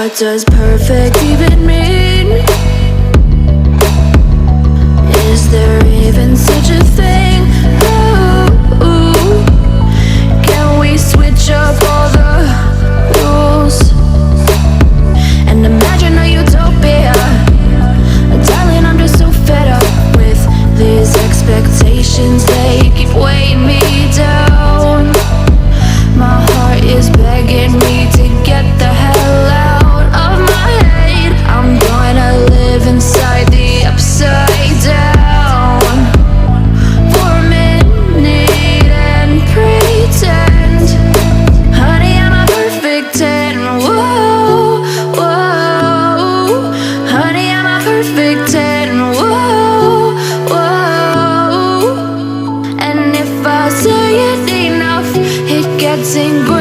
What does perfect even mean? Is there even such a thing? Ooh, can we switch up all the rules and imagine a utopia? Darling, I'm just so fed up with these expectations. They keep weighing me down. My heart is begging me to get the hell out of my head. I'm gonna live inside the upside down for a minute and pretend, honey, I'm a perfect 10. Whoa, whoa, honey, I'm a perfect 10. Whoa, whoa, and if I say it enough, it gets ingrained.